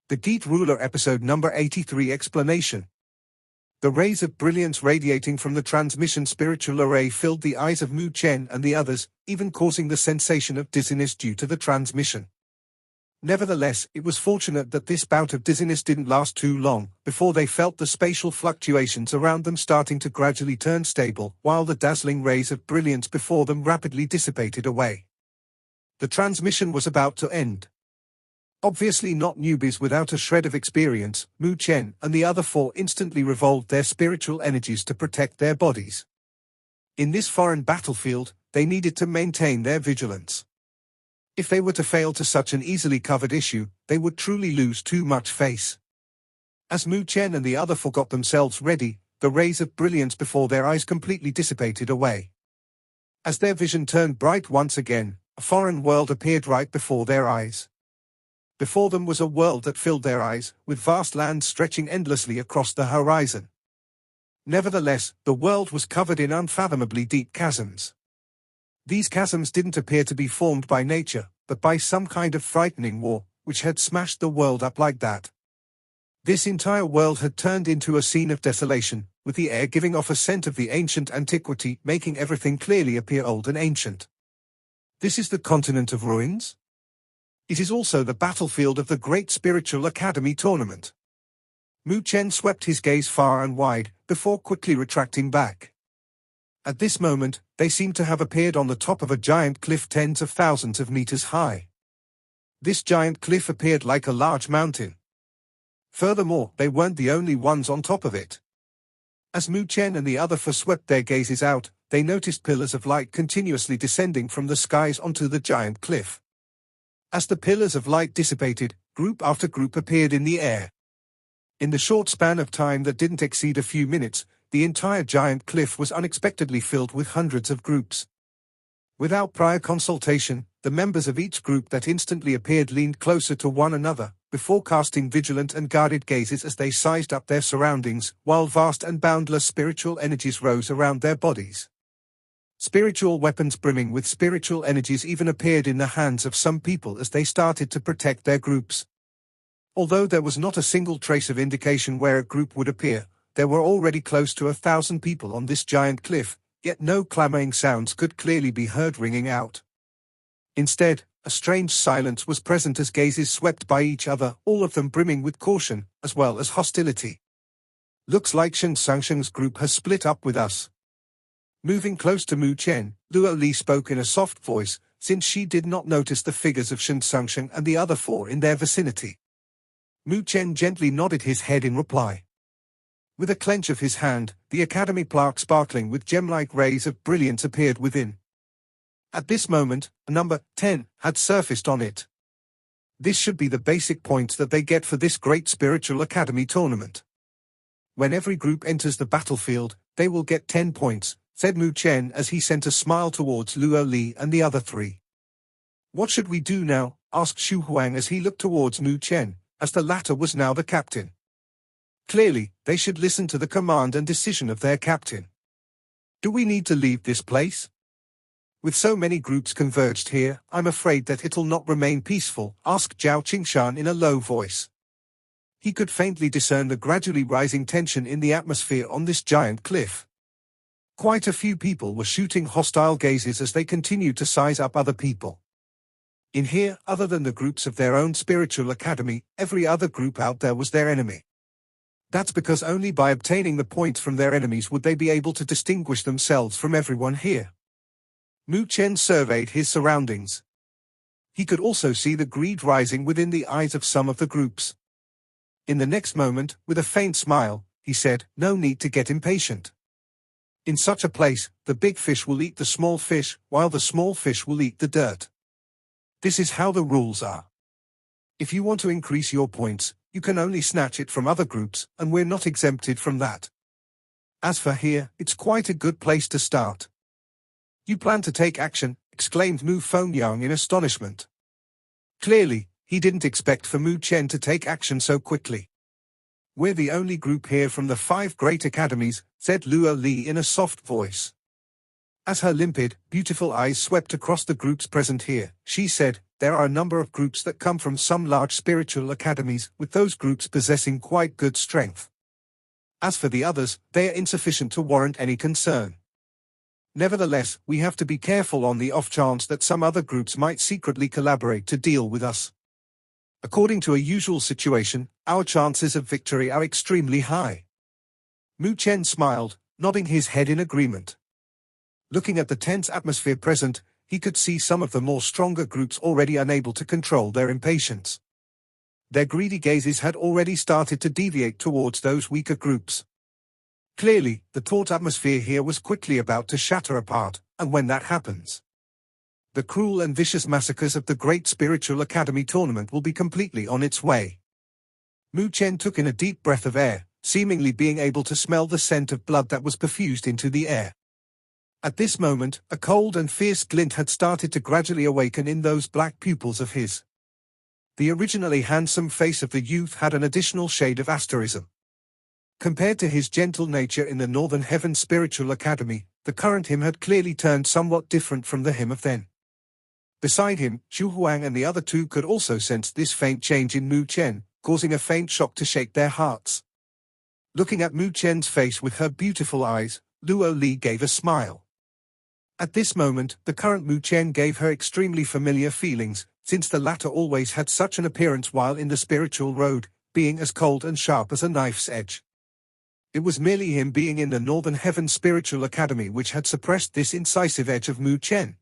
The Geet Ruler Episode Number 83 Explanation. The rays of brilliance radiating from the transmission spiritual array filled the eyes of Mu Chen and the others, even causing the sensation of dizziness due to the transmission. Nevertheless, it was fortunate that this bout of dizziness didn't last too long, before they felt the spatial fluctuations around them starting to gradually turn stable, while the dazzling rays of brilliance before them rapidly dissipated away. The transmission was about to end. Obviously not newbies without a shred of experience, Mu Chen and the other four instantly revolved their spiritual energies to protect their bodies. In this foreign battlefield, they needed to maintain their vigilance. If they were to fail to such an easily covered issue, they would truly lose too much face. As Mu Chen and the other four got themselves ready, the rays of brilliance before their eyes completely dissipated away. As their vision turned bright once again, a foreign world appeared right before their eyes. Before them was a world that filled their eyes, with vast lands stretching endlessly across the horizon. Nevertheless, the world was covered in unfathomably deep chasms. These chasms didn't appear to be formed by nature, but by some kind of frightening war, which had smashed the world up like that. This entire world had turned into a scene of desolation, with the air giving off a scent of the ancient antiquity, making everything clearly appear old and ancient. This is the continent of ruins? It is also the battlefield of the Great Spiritual Academy tournament. Mu Chen swept his gaze far and wide, before quickly retracting back. At this moment, they seemed to have appeared on the top of a giant cliff tens of thousands of meters high. This giant cliff appeared like a large mountain. Furthermore, they weren't the only ones on top of it. As Mu Chen and the other four swept their gazes out, they noticed pillars of light continuously descending from the skies onto the giant cliff. As the pillars of light dissipated, group after group appeared in the air. In the short span of time that didn't exceed a few minutes, the entire giant cliff was unexpectedly filled with hundreds of groups. Without prior consultation, the members of each group that instantly appeared leaned closer to one another, before casting vigilant and guarded gazes as they sized up their surroundings, while vast and boundless spiritual energies rose around their bodies. Spiritual weapons brimming with spiritual energies even appeared in the hands of some people as they started to protect their groups. Although there was not a single trace of indication where a group would appear, there were already close to 1,000 people on this giant cliff, yet no clamoring sounds could clearly be heard ringing out. Instead, a strange silence was present as gazes swept by each other, all of them brimming with caution, as well as hostility. Looks like Shen Sangsheng's group has split up with us. Moving close to Mu Chen, Luo Li spoke in a soft voice, since she did not notice the figures of Shen Sangsheng and the other four in their vicinity. Mu Chen gently nodded his head in reply. With a clench of his hand, the academy plaque sparkling with gem-like rays of brilliance appeared within. At this moment, a number 10 had surfaced on it. This should be the basic points that they get for this Great Spiritual Academy tournament. When every group enters the battlefield, they will get 10 points, said Mu Chen as he sent a smile towards Luo Li and the other three. What should we do now? Asked Xu Huang as he looked towards Mu Chen, as the latter was now the captain. Clearly, they should listen to the command and decision of their captain. Do we need to leave this place? With so many groups converged here, I'm afraid that it'll not remain peaceful, asked Zhao Qingshan in a low voice. He could faintly discern the gradually rising tension in the atmosphere on this giant cliff. Quite a few people were shooting hostile gazes as they continued to size up other people. In here, other than the groups of their own spiritual academy, every other group out there was their enemy. That's because only by obtaining the points from their enemies would they be able to distinguish themselves from everyone here. Mu Chen surveyed his surroundings. He could also see the greed rising within the eyes of some of the groups. In the next moment, with a faint smile, he said, "No need to get impatient. In such a place, the big fish will eat the small fish, while the small fish will eat the dirt. This is how the rules are. If you want to increase your points, you can only snatch it from other groups, and we're not exempted from that. As for here, it's quite a good place to start." "You plan to take action," exclaimed Mu Fengyang in astonishment. Clearly, he didn't expect for Mu Chen to take action so quickly. "We're the only group here from the 5 great academies," said Luo Li in a soft voice. As her limpid, beautiful eyes swept across the groups present here, she said, "There are a number of groups that come from some large spiritual academies, with those groups possessing quite good strength. As for the others, they are insufficient to warrant any concern. Nevertheless, we have to be careful on the off chance that some other groups might secretly collaborate to deal with us. According to a usual situation, our chances of victory are extremely high." Mu Chen smiled, nodding his head in agreement. Looking at the tense atmosphere present, he could see some of the more stronger groups already unable to control their impatience. Their greedy gazes had already started to deviate towards those weaker groups. Clearly, the taut atmosphere here was quickly about to shatter apart, and when that happens, the cruel and vicious massacres of the Great Spiritual Academy tournament will be completely on its way. Mu Chen took in a deep breath of air, seemingly being able to smell the scent of blood that was perfused into the air. At this moment, a cold and fierce glint had started to gradually awaken in those black pupils of his. The originally handsome face of the youth had an additional shade of asterism. Compared to his gentle nature in the Northern Heaven Spiritual Academy, the current him had clearly turned somewhat different from the him of then. Beside him, Xu Huang and the other two could also sense this faint change in Mu Chen, causing a faint shock to shake their hearts. Looking at Mu Chen's face with her beautiful eyes, Luo Li gave a smile. At this moment, the current Mu Chen gave her extremely familiar feelings, since the latter always had such an appearance while in the spiritual road, being as cold and sharp as a knife's edge. It was merely him being in the Northern Heaven Spiritual Academy which had suppressed this incisive edge of Mu Chen.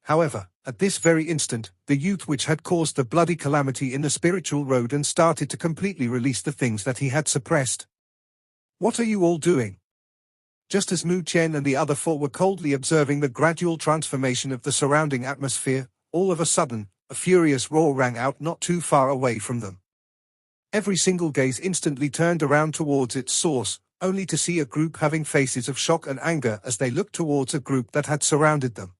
However, at this very instant, the youth which had caused the bloody calamity in the spiritual road and started to completely release the things that he had suppressed. "What are you all doing?" Just as Mu Chen and the other four were coldly observing the gradual transformation of the surrounding atmosphere, all of a sudden, a furious roar rang out not too far away from them. Every single gaze instantly turned around towards its source, only to see a group having faces of shock and anger as they looked towards a group that had surrounded them.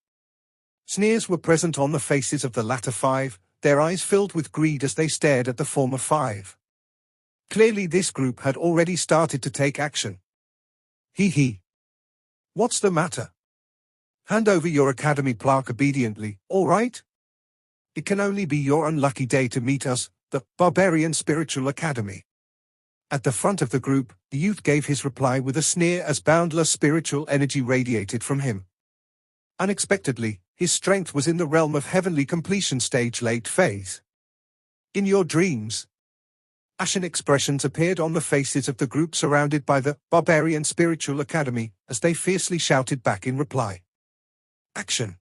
Sneers were present on the faces of the latter five, their eyes filled with greed as they stared at the former five. Clearly this group had already started to take action. He. What's the matter? Hand over your academy plaque obediently, all right? It can only be your unlucky day to meet us, the Barbarian Spiritual Academy. At the front of the group, the youth gave his reply with a sneer as boundless spiritual energy radiated from him. Unexpectedly, his strength was in the realm of heavenly completion stage late phase. In your dreams. Ashen expressions appeared on the faces of the group surrounded by the Barbarian Spiritual Academy, as they fiercely shouted back in reply. Action.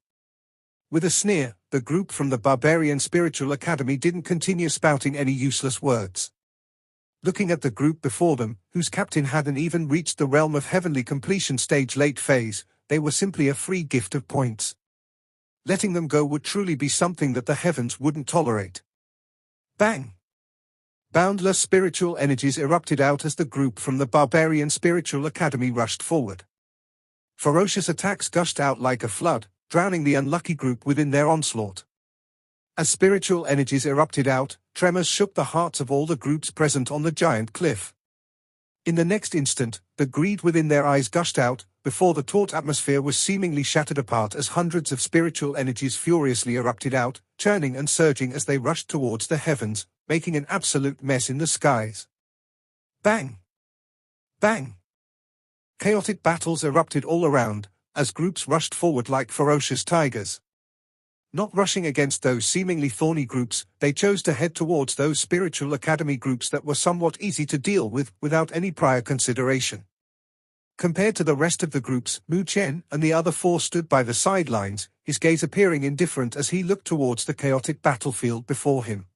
With a sneer, the group from the Barbarian Spiritual Academy didn't continue spouting any useless words. Looking at the group before them, whose captain hadn't even reached the realm of heavenly completion stage late phase, they were simply a free gift of points. Letting them go would truly be something that the heavens wouldn't tolerate. Bang! Boundless spiritual energies erupted out as the group from the Barbarian Spiritual Academy rushed forward. Ferocious attacks gushed out like a flood, drowning the unlucky group within their onslaught. As spiritual energies erupted out, tremors shook the hearts of all the groups present on the giant cliff. In the next instant, the greed within their eyes gushed out, before the taut atmosphere was seemingly shattered apart as hundreds of spiritual energies furiously erupted out, churning and surging as they rushed towards the heavens, making an absolute mess in the skies. Bang! Bang! Chaotic battles erupted all around, as groups rushed forward like ferocious tigers. Not rushing against those seemingly thorny groups, they chose to head towards those spiritual academy groups that were somewhat easy to deal with, without any prior consideration. Compared to the rest of the groups, Mu Chen and the other four stood by the sidelines, his gaze appearing indifferent as he looked towards the chaotic battlefield before him.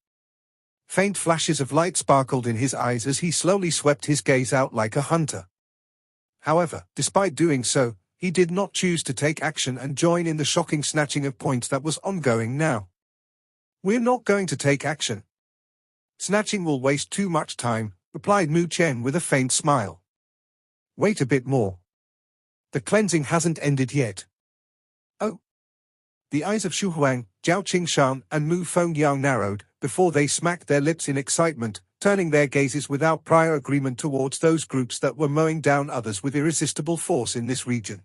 Faint flashes of light sparkled in his eyes as he slowly swept his gaze out like a hunter. However, despite doing so, he did not choose to take action and join in the shocking snatching of points that was ongoing now. "We're not going to take action. Snatching will waste too much time," replied Mu Chen with a faint smile. "Wait a bit more. The cleansing hasn't ended yet." "Oh." The eyes of Xu Huang, Zhao Qingshan and Mu Fengyang narrowed, before they smacked their lips in excitement, turning their gazes without prior agreement towards those groups that were mowing down others with irresistible force in this region.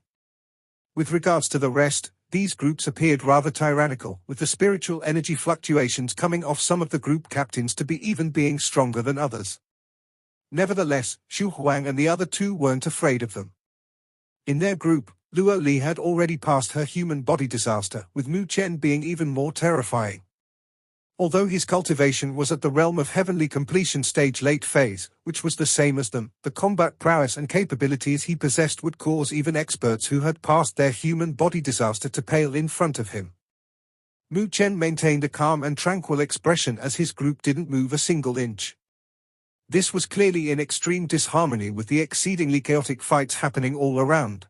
With regards to the rest, these groups appeared rather tyrannical, with the spiritual energy fluctuations coming off some of the group captains to be even being stronger than others. Nevertheless, Xu Huang and the other two weren't afraid of them. In their group, Luo Li had already passed her human body disaster, with Mu Chen being even more terrifying. Although his cultivation was at the realm of heavenly completion stage late phase, which was the same as them, the combat prowess and capabilities he possessed would cause even experts who had passed their human body disaster to pale in front of him. Mu Chen maintained a calm and tranquil expression as his group didn't move a single inch. This was clearly in extreme disharmony with the exceedingly chaotic fights happening all around.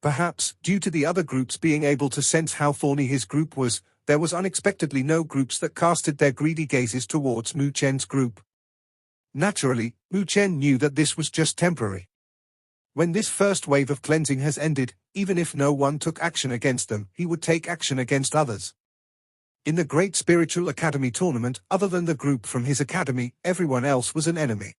Perhaps, due to the other groups being able to sense how thorny his group was, there was unexpectedly no groups that casted their greedy gazes towards Mu Chen's group. Naturally, Mu Chen knew that this was just temporary. When this first wave of cleansing has ended, even if no one took action against them, he would take action against others. In the Great Spiritual Academy tournament, other than the group from his academy, everyone else was an enemy.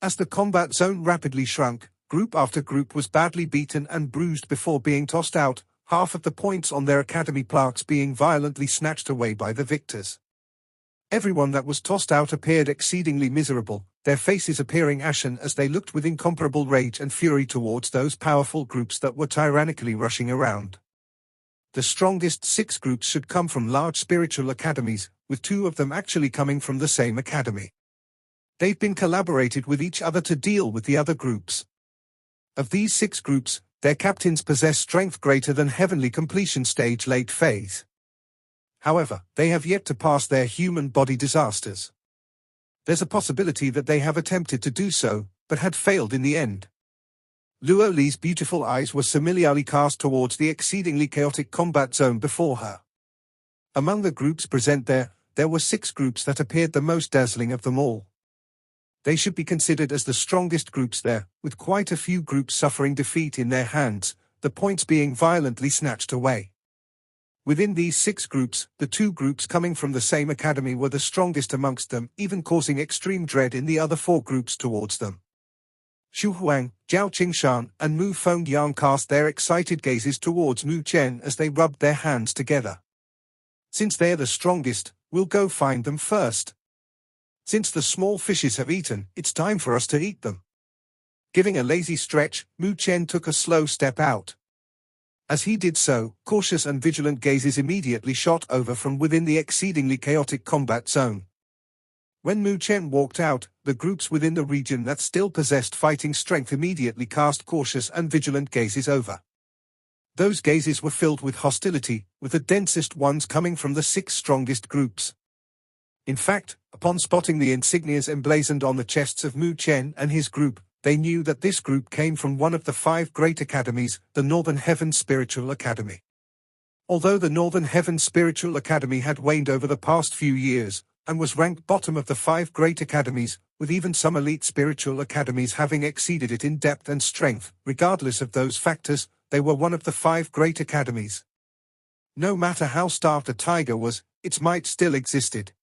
As the combat zone rapidly shrunk, group after group was badly beaten and bruised before being tossed out, half of the points on their academy plaques being violently snatched away by the victors. Everyone that was tossed out appeared exceedingly miserable, their faces appearing ashen as they looked with incomparable rage and fury towards those powerful groups that were tyrannically rushing around. The strongest 6 groups should come from large spiritual academies, with 2 of them actually coming from the same academy. They've been collaborated with each other to deal with the other groups. Of these 6 groups, their captains possess strength greater than heavenly completion stage late phase. However, they have yet to pass their human body disasters. There's a possibility that they have attempted to do so, but had failed in the end. Luo Li's beautiful eyes were similarly cast towards the exceedingly chaotic combat zone before her. Among the groups present there were 6 groups that appeared the most dazzling of them all. They should be considered as the strongest groups there, with quite a few groups suffering defeat in their hands, the points being violently snatched away. Within these 6 groups, the 2 groups coming from the same academy were the strongest amongst them, even causing extreme dread in the other 4 groups towards them. Xu Huang, Zhao Qingshan, and Mu Fengyang cast their excited gazes towards Mu Chen as they rubbed their hands together. Since they're the strongest, we'll go find them first. Since the small fishes have eaten, it's time for us to eat them. Giving a lazy stretch, Mu Chen took a slow step out. As he did so, cautious and vigilant gazes immediately shot over from within the exceedingly chaotic combat zone. When Mu Chen walked out, the groups within the region that still possessed fighting strength immediately cast cautious and vigilant gazes over. Those gazes were filled with hostility, with the densest ones coming from the 6 strongest groups. In fact, upon spotting the insignias emblazoned on the chests of Mu Chen and his group, they knew that this group came from one of the 5 great academies, the Northern Heaven Spiritual Academy. Although the Northern Heaven Spiritual Academy had waned over the past few years, and was ranked bottom of the 5 great academies, with even some elite spiritual academies having exceeded it in depth and strength, regardless of those factors, they were one of the 5 great academies. No matter how starved a tiger was, its might still existed.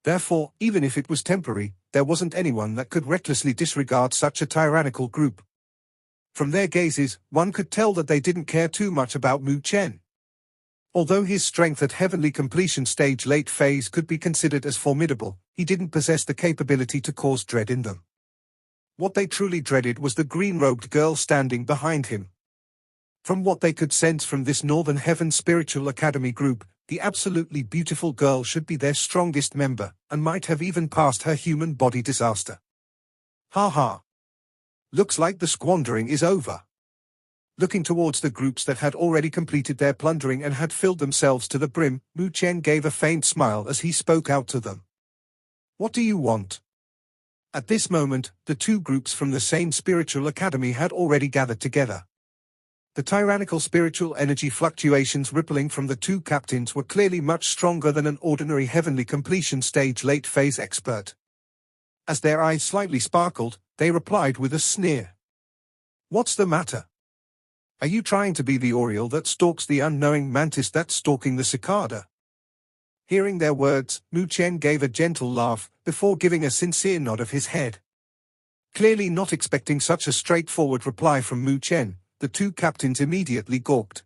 Therefore, even if it was temporary, there wasn't anyone that could recklessly disregard such a tyrannical group. From their gazes, one could tell that they didn't care too much about Mu Chen. Although his strength at heavenly completion stage late phase could be considered as formidable, he didn't possess the capability to cause dread in them. What they truly dreaded was the green-robed girl standing behind him. From what they could sense from this Northern Heaven Spiritual Academy group, the absolutely beautiful girl should be their strongest member, and might have even passed her human body disaster. Ha ha! Looks like the squandering is over. Looking towards the groups that had already completed their plundering and had filled themselves to the brim, Mu Chen gave a faint smile as he spoke out to them. What do you want? At this moment, the 2 groups from the same spiritual academy had already gathered together. The tyrannical spiritual energy fluctuations rippling from the 2 captains were clearly much stronger than an ordinary heavenly completion stage late phase expert. As their eyes slightly sparkled, they replied with a sneer. What's the matter? Are you trying to be the oriole that stalks the unknowing mantis that's stalking the cicada? Hearing their words, Mu Chen gave a gentle laugh, before giving a sincere nod of his head. Clearly not expecting such a straightforward reply from Mu Chen, the two captains immediately gawked.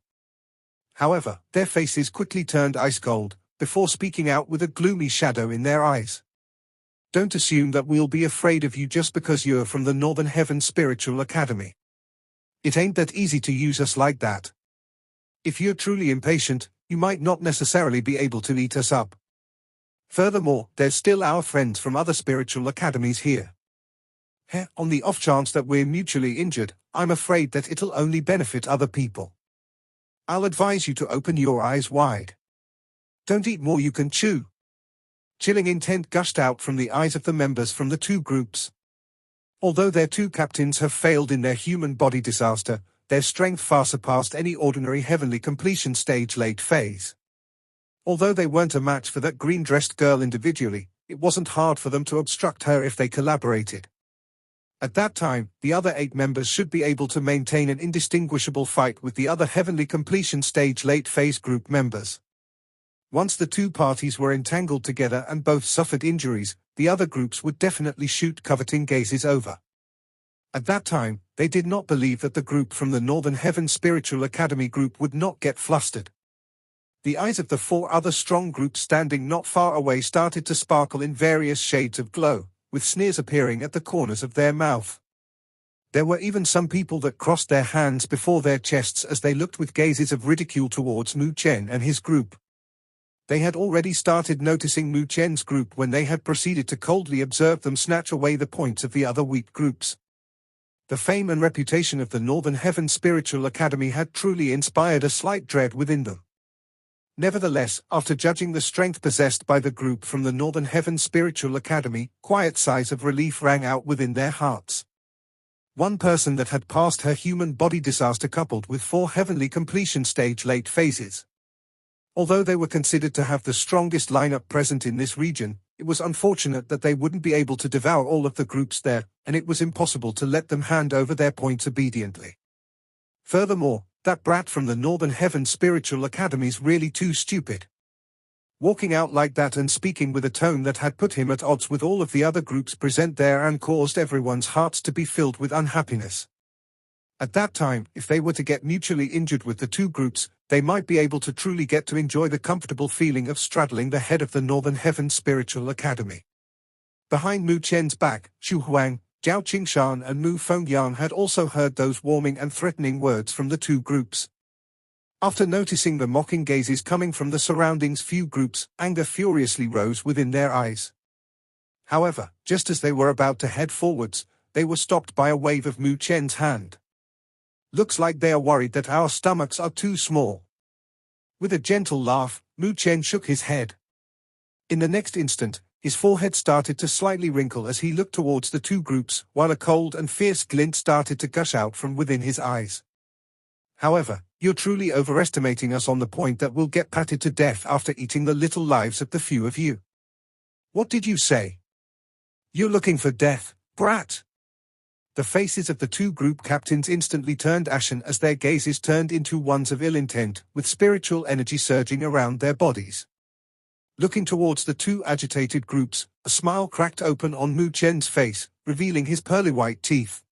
However, their faces quickly turned ice cold, before speaking out with a gloomy shadow in their eyes. "Don't assume that we'll be afraid of you just because you're from the Northern Heaven Spiritual Academy. It ain't that easy to use us like that. If you're truly impatient, you might not necessarily be able to eat us up. Furthermore, there's still our friends from other spiritual academies here. On the off chance that we're mutually injured, I'm afraid that it'll only benefit other people. I'll advise you to open your eyes wide. Don't eat more you can chew." Chilling intent gushed out from the eyes of the members from the two groups. Although their two captains have failed in their human body disaster, their strength far surpassed any ordinary heavenly completion stage late phase. Although they weren't a match for that green-dressed girl individually, it wasn't hard for them to obstruct her if they collaborated. At that time, the other 8 members should be able to maintain an indistinguishable fight with the other heavenly completion stage late phase group members. Once the two parties were entangled together and both suffered injuries, the other groups would definitely shoot coveting gazes over. At that time, they did not believe that the group from the Northern Heaven Spiritual Academy group would not get flustered. The eyes of the 4 other strong groups standing not far away started to sparkle in various shades of glow, with sneers appearing at the corners of their mouth. There were even some people that crossed their hands before their chests as they looked with gazes of ridicule towards Mu Chen and his group. They had already started noticing Mu Chen's group when they had proceeded to coldly observe them snatch away the points of the other weak groups. The fame and reputation of the Northern Heaven Spiritual Academy had truly inspired a slight dread within them. Nevertheless, after judging the strength possessed by the group from the Northern Heaven Spiritual Academy, quiet sighs of relief rang out within their hearts. One person that had passed her human body disaster coupled with 4 heavenly completion stage late phases. Although they were considered to have the strongest lineup present in this region, it was unfortunate that they wouldn't be able to devour all of the groups there, and it was impossible to let them hand over their points obediently. Furthermore, that brat from the Northern Heaven Spiritual Academy's really too stupid. Walking out like that and speaking with a tone that had put him at odds with all of the other groups present there and caused everyone's hearts to be filled with unhappiness. At that time, if they were to get mutually injured with the two groups, they might be able to truly get to enjoy the comfortable feeling of straddling the head of the Northern Heaven Spiritual Academy. Behind Mu Chen's back, Xu Huang, Zhao Qingshan and Mu Fengyan had also heard those warming and threatening words from the two groups. After noticing the mocking gazes coming from the surroundings few groups, anger furiously rose within their eyes. However, just as they were about to head forwards, they were stopped by a wave of Mu Chen's hand. "Looks like they are worried that our stomachs are too small." With a gentle laugh, Mu Chen shook his head. In the next instant, his forehead started to slightly wrinkle as he looked towards the two groups, while a cold and fierce glint started to gush out from within his eyes. "However, you're truly overestimating us on the point that we'll get patted to death after eating the little lives of the few of you." "What did you say? You're looking for death, brat?" The faces of the two group captains instantly turned ashen as their gazes turned into ones of ill intent, with spiritual energy surging around their bodies. Looking towards the two agitated groups, a smile cracked open on Mu Chen's face, revealing his pearly white teeth.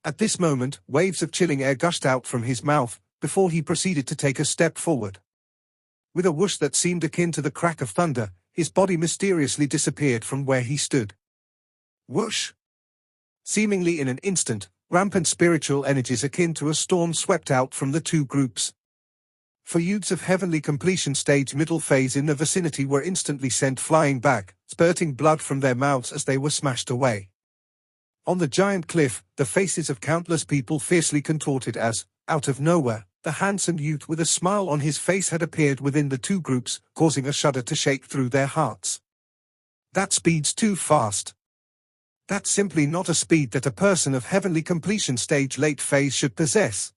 At this moment, waves of chilling air gushed out from his mouth, before he proceeded to take a step forward. With a whoosh that seemed akin to the crack of thunder, his body mysteriously disappeared from where he stood. Whoosh! Seemingly in an instant, rampant spiritual energies akin to a storm swept out from the two groups. 4 youths of heavenly completion stage middle phase in the vicinity were instantly sent flying back, spurting blood from their mouths as they were smashed away. On the giant cliff, the faces of countless people fiercely contorted as, out of nowhere, the handsome youth with a smile on his face had appeared within the two groups, causing a shudder to shake through their hearts. "That speed's too fast. That's simply not a speed that a person of heavenly completion stage late phase should possess."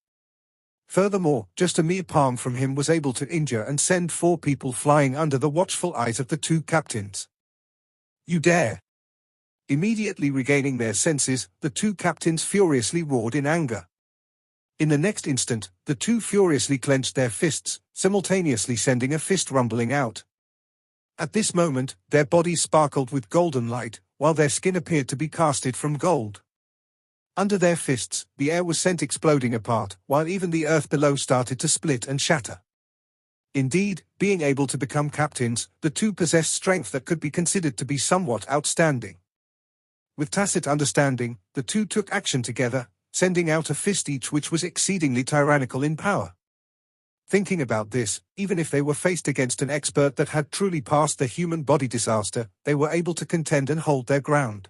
Furthermore, just a mere palm from him was able to injure and send 4 people flying under the watchful eyes of the two captains. "You dare!" Immediately regaining their senses, the two captains furiously roared in anger. In the next instant, the two furiously clenched their fists, simultaneously sending a fist rumbling out. At this moment, their bodies sparkled with golden light, while their skin appeared to be casted from gold. Under their fists, the air was sent exploding apart, while even the earth below started to split and shatter. Indeed, being able to become captains, the two possessed strength that could be considered to be somewhat outstanding. With tacit understanding, the two took action together, sending out a fist each which was exceedingly tyrannical in power. Thinking about this, even if they were faced against an expert that had truly passed the human body disaster, they were able to contend and hold their ground.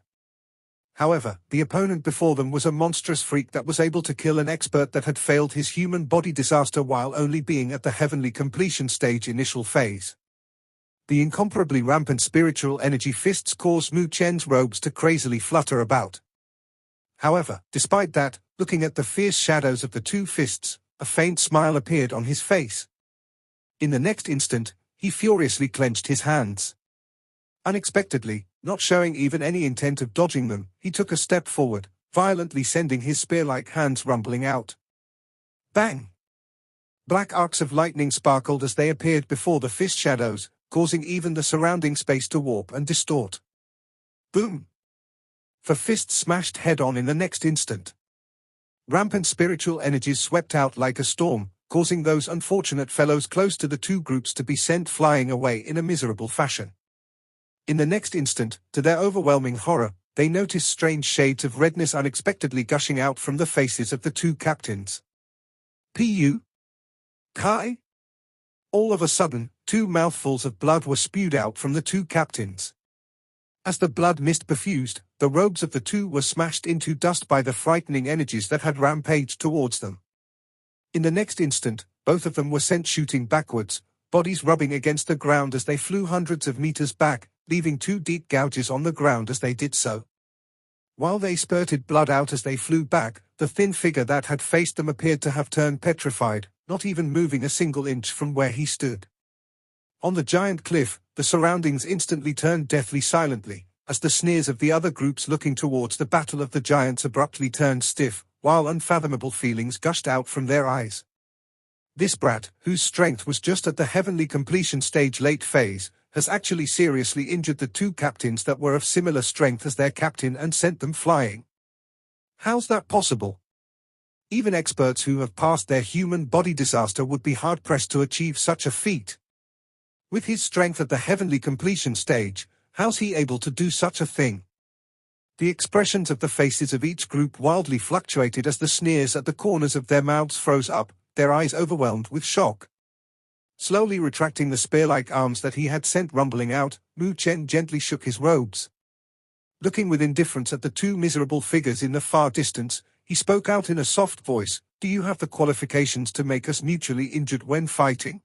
However, the opponent before them was a monstrous freak that was able to kill an expert that had failed his human body disaster while only being at the heavenly completion stage initial phase. The incomparably rampant spiritual energy fists caused Mu Chen's robes to crazily flutter about. However, despite that, looking at the fierce shadows of the two fists, a faint smile appeared on his face. In the next instant, he furiously clenched his hands. Unexpectedly, not showing even any intent of dodging them, he took a step forward, violently sending his spear-like hands rumbling out. Bang! Black arcs of lightning sparkled as they appeared before the fist shadows, causing even the surrounding space to warp and distort. Boom! The fist smashed head-on in the next instant. Rampant spiritual energies swept out like a storm, causing those unfortunate fellows close to the two groups to be sent flying away in a miserable fashion. In the next instant, to their overwhelming horror, they noticed strange shades of redness unexpectedly gushing out from the faces of the two captains. Pu! Kai! All of a sudden, 2 mouthfuls of blood were spewed out from the two captains. As the blood mist perfused, the robes of the two were smashed into dust by the frightening energies that had rampaged towards them. In the next instant, both of them were sent shooting backwards, bodies rubbing against the ground as they flew hundreds of meters back, leaving 2 deep gouges on the ground as they did so. While they spurted blood out as they flew back, the thin figure that had faced them appeared to have turned petrified, not even moving a single inch from where he stood. On the giant cliff, the surroundings instantly turned deathly silently, as the sneers of the other groups looking towards the battle of the giants abruptly turned stiff, while unfathomable feelings gushed out from their eyes. This brat, whose strength was just at the heavenly completion stage late phase, has actually seriously injured the two captains that were of similar strength as their captain and sent them flying. How's that possible? Even experts who have passed their human body disaster would be hard-pressed to achieve such a feat. With his strength at the heavenly completion stage, how's he able to do such a thing? The expressions of the faces of each group wildly fluctuated as the sneers at the corners of their mouths froze up, their eyes overwhelmed with shock. Slowly retracting the spear-like arms that he had sent rumbling out, Mu Chen gently shook his robes. Looking with indifference at the two miserable figures in the far distance, he spoke out in a soft voice, "Do you have the qualifications to make us mutually injured when fighting?"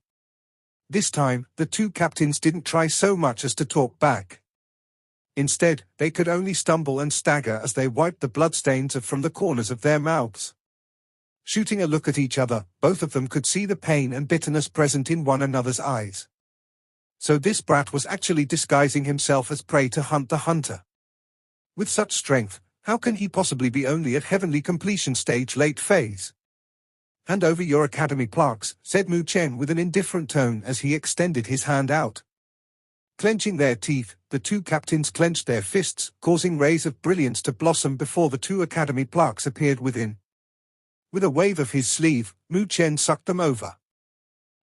This time, the two captains didn't try so much as to talk back. Instead, they could only stumble and stagger as they wiped the bloodstains from the corners of their mouths. Shooting a look at each other, both of them could see the pain and bitterness present in one another's eyes. So this brat was actually disguising himself as prey to hunt the hunter. With such strength, how can he possibly be only at heavenly completion stage late phase? "Hand over your academy plaques," said Mu Chen with an indifferent tone as he extended his hand out. Clenching their teeth, the two captains clenched their fists, causing rays of brilliance to blossom before the 2 academy plaques appeared within. With a wave of his sleeve, Mu Chen sucked them over.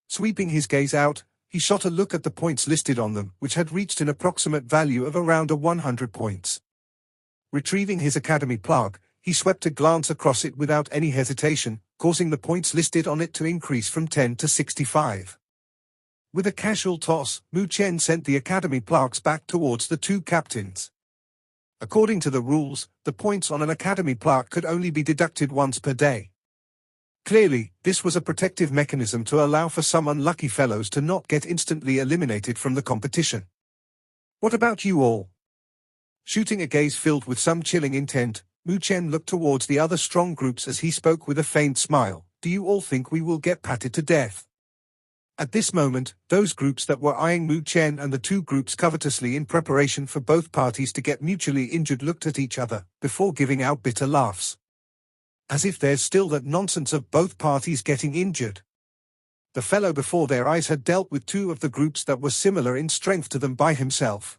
Sweeping his gaze out, he shot a look at the points listed on them, which had reached an approximate value of around 100 points. Retrieving his academy plaque, he swept a glance across it without any hesitation, causing the points listed on it to increase from 10 to 65. With a casual toss, Mu Chen sent the academy plaques back towards the two captains. According to the rules, the points on an academy plaque could only be deducted once per day. Clearly, this was a protective mechanism to allow for some unlucky fellows to not get instantly eliminated from the competition. "What about you all?" Shooting a gaze filled with some chilling intent, Mu Chen looked towards the other strong groups as he spoke with a faint smile. "Do you all think we will get patted to death?" At this moment, those groups that were eyeing Mu Chen and the two groups covetously in preparation for both parties to get mutually injured looked at each other, before giving out bitter laughs. As if there's still that nonsense of both parties getting injured. The fellow before their eyes had dealt with 2 of the groups that were similar in strength to them by himself.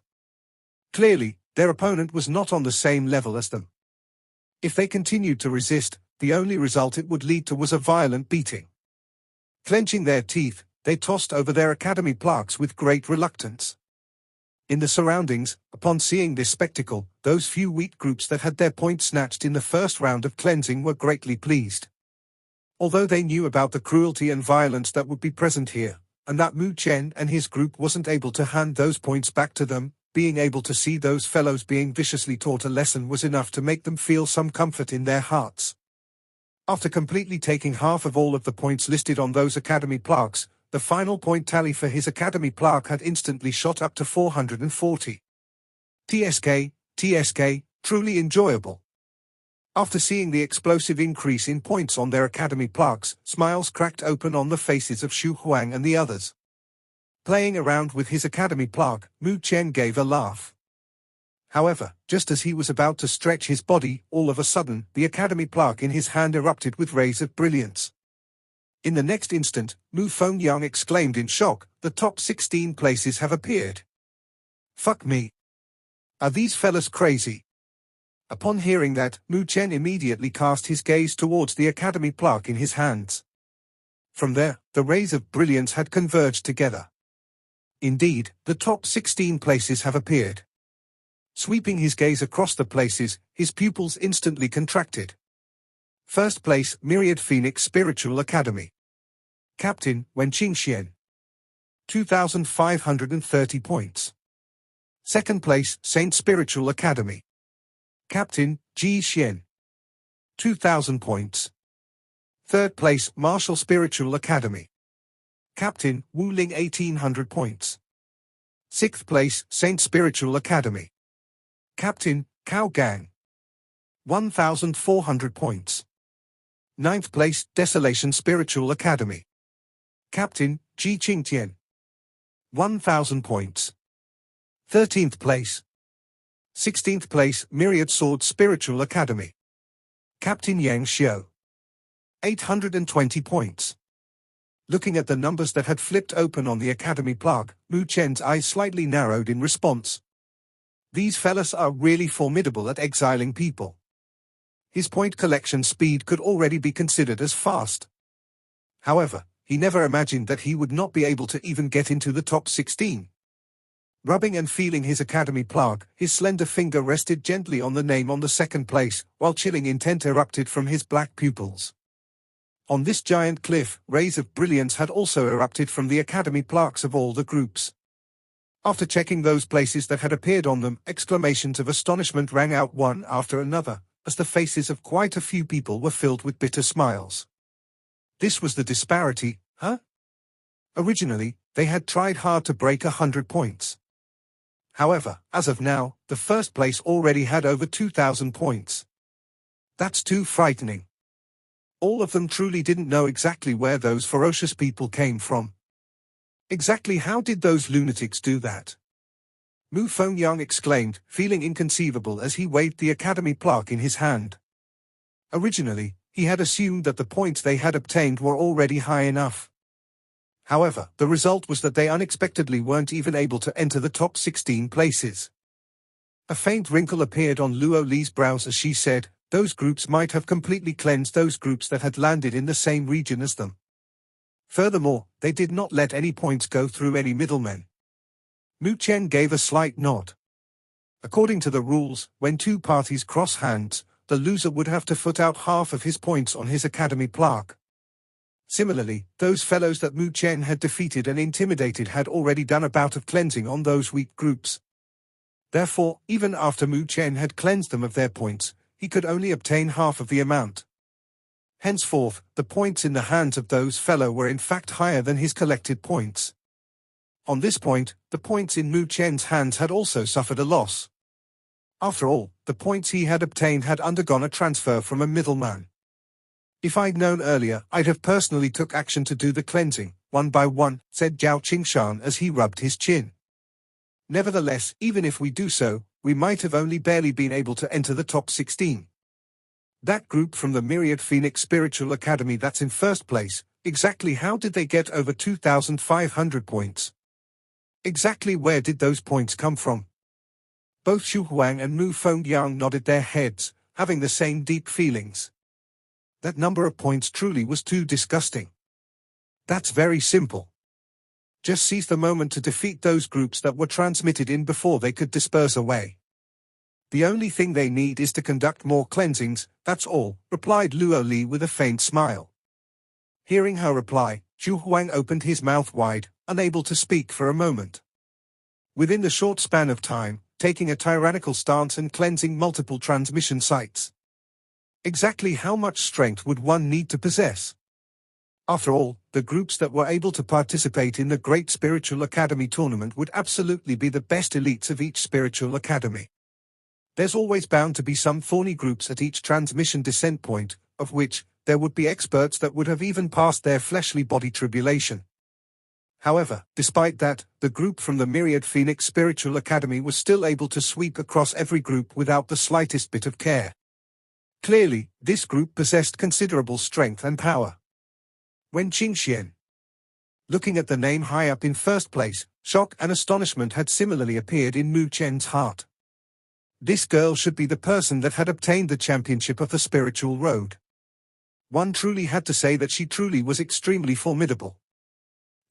Clearly, their opponent was not on the same level as them. If they continued to resist, the only result it would lead to was a violent beating. Clenching their teeth, they tossed over their academy plaques with great reluctance. In the surroundings, upon seeing this spectacle, those few weak groups that had their points snatched in the first round of cleansing were greatly pleased. Although they knew about the cruelty and violence that would be present here, and that Mu Chen and his group wasn't able to hand those points back to them, being able to see those fellows being viciously taught a lesson was enough to make them feel some comfort in their hearts. After completely taking half of all of the points listed on those academy plaques, the final point tally for his academy plaque had instantly shot up to 440. TSK, truly enjoyable. After seeing the explosive increase in points on their academy plaques, smiles cracked open on the faces of Xu Huang and the others. Playing around with his academy plaque, Mu Chen gave a laugh. However, just as he was about to stretch his body, all of a sudden, the academy plaque in his hand erupted with rays of brilliance. In the next instant, Mu Fengyang exclaimed in shock, "The top 16 places have appeared. Fuck me. Are these fellas crazy?" Upon hearing that, Mu Chen immediately cast his gaze towards the academy plaque in his hands. From there, the rays of brilliance had converged together. Indeed, the top 16 places have appeared. Sweeping his gaze across the places, his pupils instantly contracted. First place, Myriad Phoenix Spiritual Academy. Captain, Wen Qingxian. 2,530 points. Second place, Saint Spiritual Academy. Captain, Ji Xian. 2,000 points. Third place, Martial Spiritual Academy. Captain, Wu Ling 1,800 points. Sixth place, Saint Spiritual Academy. Captain, Cao Gang. 1,400 points. Ninth place, Desolation Spiritual Academy. Captain, Ji Qingtian. 1,000 points. 13th place. 16th place, Myriad Sword Spiritual Academy. Captain Yang Xiao. 820 points. Looking at the numbers that had flipped open on the academy plaque, Mu Chen's eyes slightly narrowed in response. These fellas are really formidable at exiling people. His point collection speed could already be considered as fast. However, he never imagined that he would not be able to even get into the top 16. Rubbing and feeling his academy plaque, his slender finger rested gently on the name on the second place, while chilling intent erupted from his black pupils. On this giant cliff, rays of brilliance had also erupted from the academy plaques of all the groups. After checking those places that had appeared on them, exclamations of astonishment rang out one after another, as the faces of quite a few people were filled with bitter smiles. This was the disparity, huh? Originally, they had tried hard to break 100 points. However, as of now, the first place already had over 2,000 points. That's too frightening. All of them truly didn't know exactly where those ferocious people came from. Exactly how did those lunatics do that? Mu Fengyang exclaimed, feeling inconceivable as he waved the academy plaque in his hand. Originally, he had assumed that the points they had obtained were already high enough. However, the result was that they unexpectedly weren't even able to enter the top 16 places. A faint wrinkle appeared on Luo Li's brows as she said, those groups might have completely cleansed those groups that had landed in the same region as them. Furthermore, they did not let any points go through any middlemen. Mu Chen gave a slight nod. According to the rules, when two parties cross hands, the loser would have to foot out half of his points on his academy plaque. Similarly, those fellows that Mu Chen had defeated and intimidated had already done a bout of cleansing on those weak groups. Therefore, even after Mu Chen had cleansed them of their points, he could only obtain half of the amount. Henceforth, the points in the hands of those fellows were in fact higher than his collected points. On this point, the points in Mu Chen's hands had also suffered a loss. After all, the points he had obtained had undergone a transfer from a middleman. If I'd known earlier, I'd have personally took action to do the cleansing, one by one, said Zhao Qingshan as he rubbed his chin. Nevertheless, even if we do so, we might have only barely been able to enter the top 16. That group from the Myriad Phoenix Spiritual Academy that's in first place, exactly how did they get over 2,500 points? Exactly where did those points come from? Both Xu Huang and Mu Fengyang nodded their heads, having the same deep feelings. That number of points truly was too disgusting. That's very simple. Just seize the moment to defeat those groups that were transmitted in before they could disperse away. The only thing they need is to conduct more cleansings, that's all, replied Luo Li with a faint smile. Hearing her reply, Zhu Huang opened his mouth wide, unable to speak for a moment. Within the short span of time, taking a tyrannical stance and cleansing multiple transmission sites. Exactly how much strength would one need to possess? After all, the groups that were able to participate in the Great Spiritual Academy tournament would absolutely be the best elites of each spiritual academy. There's always bound to be some thorny groups at each transmission descent point, of which there would be experts that would have even passed their fleshly body tribulation. However, despite that, the group from the Myriad Phoenix Spiritual Academy was still able to sweep across every group without the slightest bit of care. Clearly, this group possessed considerable strength and power. Wen Qingxian. Looking at the name high up in first place, shock and astonishment had similarly appeared in Mu Chen's heart. This girl should be the person that had obtained the championship of the spiritual road. One truly had to say that she truly was extremely formidable.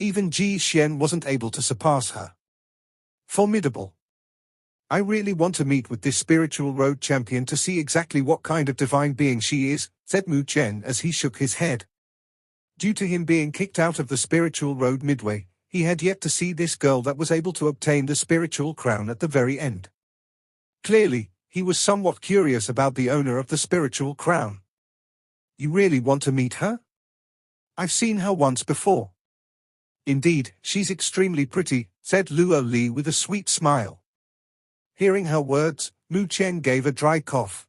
Even Ji Xian wasn't able to surpass her. Formidable. I really want to meet with this spiritual road champion to see exactly what kind of divine being she is, said Mu Chen as he shook his head. Due to him being kicked out of the spiritual road midway, he had yet to see this girl that was able to obtain the spiritual crown at the very end. Clearly, he was somewhat curious about the owner of the spiritual crown. You really want to meet her? I've seen her once before. Indeed, she's extremely pretty, said Luo Li with a sweet smile. Hearing her words, Mu Chen gave a dry cough.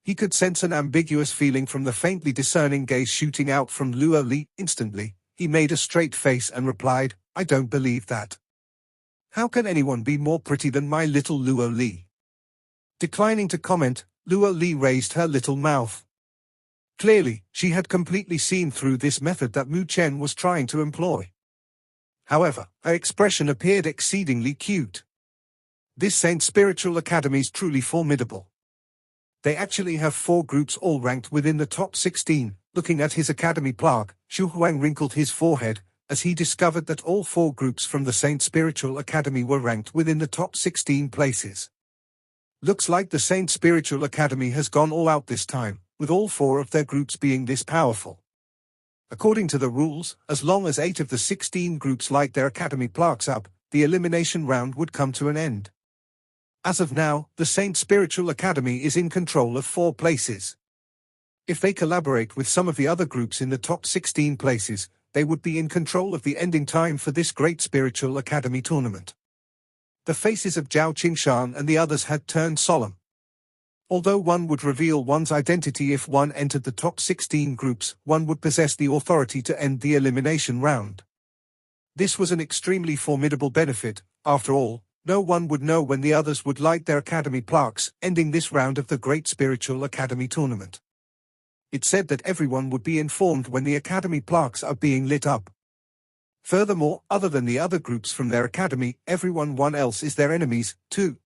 He could sense an ambiguous feeling from the faintly discerning gaze shooting out from Luo Li. Instantly, he made a straight face and replied, I don't believe that. How can anyone be more pretty than my little Luo Li? Declining to comment, Luo Li raised her little mouth. Clearly, she had completely seen through this method that Mu Chen was trying to employ. However, her expression appeared exceedingly cute. This Saint Spiritual Academy is truly formidable. They actually have 4 groups all ranked within the top 16. Looking at his academy plaque, Zhu Huang wrinkled his forehead, as he discovered that all 4 groups from the Saint Spiritual Academy were ranked within the top 16 places. Looks like the Saint Spiritual Academy has gone all out this time, with all 4 of their groups being this powerful. According to the rules, as long as 8 of the 16 groups light their academy plaques up, the elimination round would come to an end. As of now, the Saint Spiritual Academy is in control of 4 places. If they collaborate with some of the other groups in the top 16 places, they would be in control of the ending time for this Great Spiritual Academy tournament. The faces of Zhao Qingshan and the others had turned solemn. Although one would reveal one's identity if one entered the top 16 groups, one would possess the authority to end the elimination round. This was an extremely formidable benefit. After all, no one would know when the others would light their academy plaques, ending this round of the Great Spiritual Academy tournament. It said that everyone would be informed when the academy plaques are being lit up. Furthermore, other than the other groups from their academy, everyone else is their enemies, too.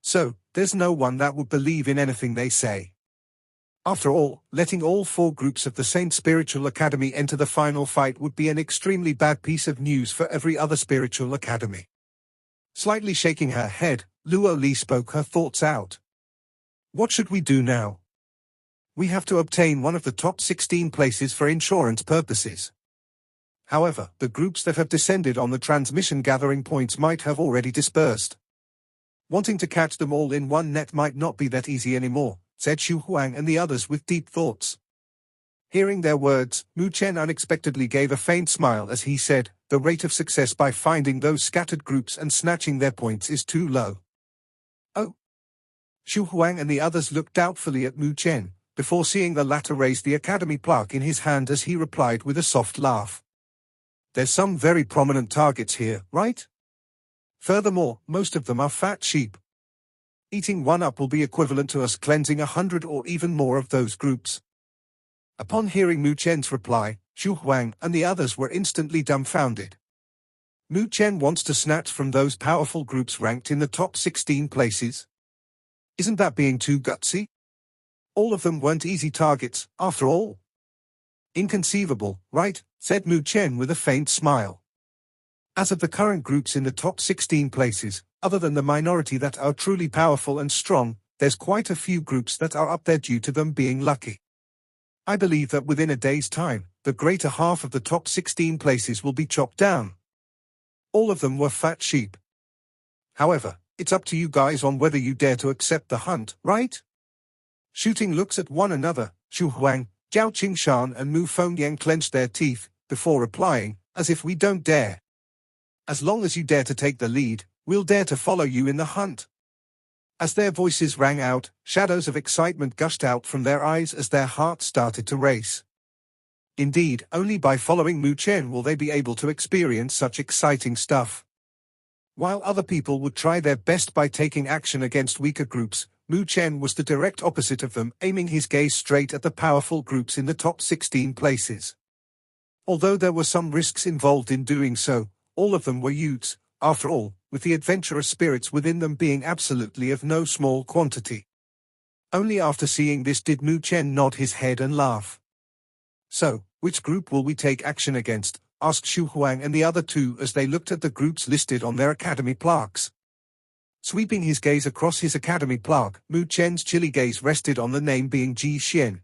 So, there's no one that would believe in anything they say. After all, letting all 4 groups of the Saint Spiritual Academy enter the final fight would be an extremely bad piece of news for every other spiritual academy. Slightly shaking her head, Luo Li spoke her thoughts out. What should we do now? We have to obtain one of the top 16 places for insurance purposes. However, the groups that have descended on the transmission gathering points might have already dispersed. Wanting to catch them all in one net might not be that easy anymore, said Zhu Huang and the others with deep thoughts. Hearing their words, Mu Chen unexpectedly gave a faint smile as he said, the rate of success by finding those scattered groups and snatching their points is too low. Oh. Zhu Huang and the others looked doubtfully at Mu Chen, before seeing the latter raise the academy plaque in his hand as he replied with a soft laugh. There's some very prominent targets here, right? Furthermore, most of them are fat sheep. Eating one up will be equivalent to us cleansing 100 or even more of those groups. Upon hearing Mu Chen's reply, Zhu Huang and the others were instantly dumbfounded. Mu Chen wants to snatch from those powerful groups ranked in the top 16 places? Isn't that being too gutsy? All of them weren't easy targets, after all. Inconceivable, right? Said Mu Chen with a faint smile. As of the current groups in the top 16 places, other than the minority that are truly powerful and strong, there's quite a few groups that are up there due to them being lucky. I believe that within a day's time, the greater half of the top 16 places will be chopped down. All of them were fat sheep. However, it's up to you guys on whether you dare to accept the hunt, right? Shooting looks at one another, Xu Huang, Jiao Qingshan and Mu Fengyang clenched their teeth, before replying, as if we don't dare. As long as you dare to take the lead, we'll dare to follow you in the hunt. As their voices rang out, shadows of excitement gushed out from their eyes as their hearts started to race. Indeed, only by following Mu Chen will they be able to experience such exciting stuff. While other people would try their best by taking action against weaker groups, Mu Chen was the direct opposite of them, aiming his gaze straight at the powerful groups in the top 16 places. Although there were some risks involved in doing so, all of them were youths, after all, with the adventurous spirits within them being absolutely of no small quantity. Only after seeing this did Mu Chen nod his head and laugh. So, which group will we take action against? Asked Xu Huang and the other two as they looked at the groups listed on their academy plaques. Sweeping his gaze across his academy plaque, Mu Chen's chilly gaze rested on the name being Ji Xian.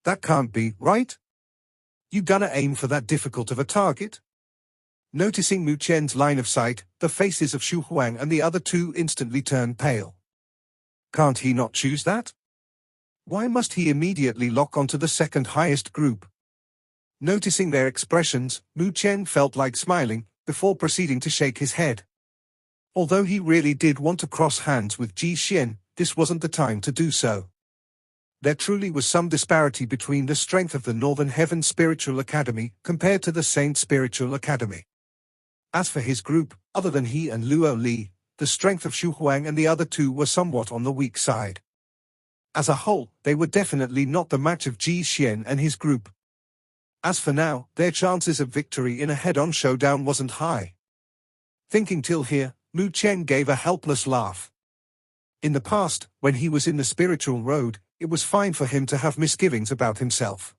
That can't be, right? You gonna aim for that difficult of a target? Noticing Mu Chen's line of sight, the faces of Xu Huang and the other two instantly turned pale. Can't he not choose that? Why must he immediately lock onto the second highest group? Noticing their expressions, Mu Chen felt like smiling, before proceeding to shake his head. Although he really did want to cross hands with Ji Xian, this wasn't the time to do so. There truly was some disparity between the strength of the Northern Heaven Spiritual Academy compared to the Saint Spiritual Academy. As for his group, other than he and Luo Li, the strength of Xu Huang and the other two were somewhat on the weak side. As a whole, they were definitely not the match of Ji Xian and his group. As for now, their chances of victory in a head-on showdown wasn't high. Thinking till here, Mu Chen gave a helpless laugh. In the past, when he was in the spiritual road, it was fine for him to have misgivings about himself.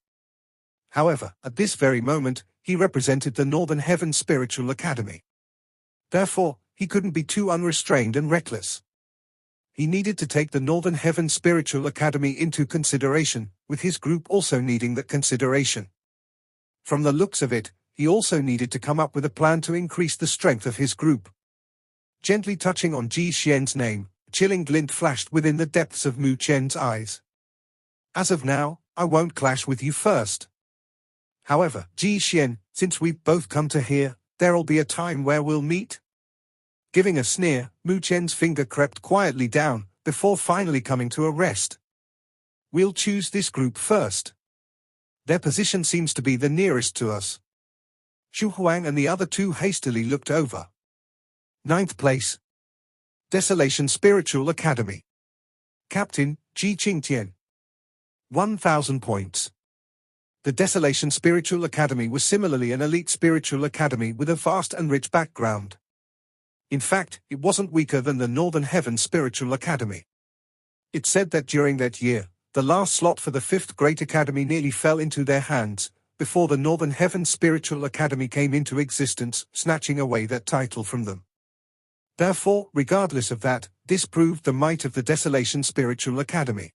However, at this very moment, he represented the Northern Heaven Spiritual Academy. Therefore, he couldn't be too unrestrained and reckless. He needed to take the Northern Heaven Spiritual Academy into consideration, with his group also needing that consideration. From the looks of it, he also needed to come up with a plan to increase the strength of his group. Gently touching on Ji Xian's name, a chilling glint flashed within the depths of Mu Chen's eyes. As of now, I won't clash with you first. However, Ji Xian, since we've both come to here, there'll be a time where we'll meet. Giving a sneer, Mu Chen's finger crept quietly down, before finally coming to a rest. We'll choose this group first. Their position seems to be the nearest to us. Xu Huang and the other two hastily looked over. 9th place. Desolation Spiritual Academy. Captain, Ji Qingtian. 1,000 points. The Desolation Spiritual Academy was similarly an elite spiritual academy with a vast and rich background. In fact, it wasn't weaker than the Northern Heaven Spiritual Academy. It's said that during that year, the last slot for the 5th Great Academy nearly fell into their hands, before the Northern Heaven Spiritual Academy came into existence, snatching away that title from them. Therefore, regardless of that, this proved the might of the Desolation Spiritual Academy.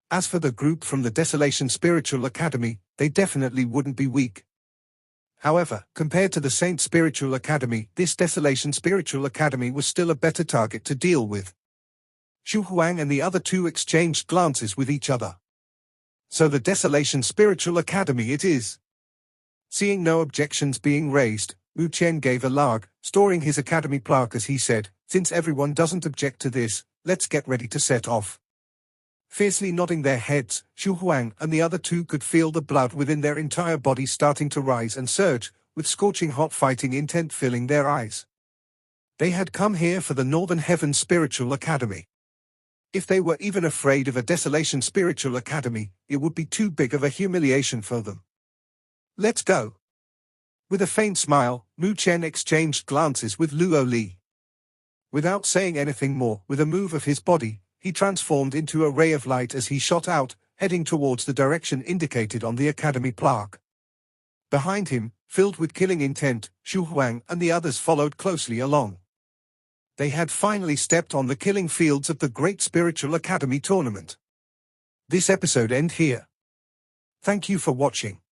As for the group from the Desolation Spiritual Academy, they definitely wouldn't be weak. However, compared to the Saint Spiritual Academy, this Desolation Spiritual Academy was still a better target to deal with. Xu Huang and the other two exchanged glances with each other. So the Desolation Spiritual Academy it is. Seeing no objections being raised, Mu Chen gave a lark, storing his academy plaque as he said, since everyone doesn't object to this, let's get ready to set off. Fiercely nodding their heads, Xu Huang and the other two could feel the blood within their entire bodies starting to rise and surge, with scorching hot fighting intent filling their eyes. They had come here for the Northern Heaven Spiritual Academy. If they were even afraid of a Desolation Spiritual Academy, it would be too big of a humiliation for them. Let's go. With a faint smile, Mu Chen exchanged glances with Luo Li. Without saying anything more, with a move of his body, he transformed into a ray of light as he shot out, heading towards the direction indicated on the academy plaque. Behind him, filled with killing intent, Xu Huang and the others followed closely along. They had finally stepped on the killing fields of the Great Spiritual Academy tournament. This episode ends here. Thank you for watching.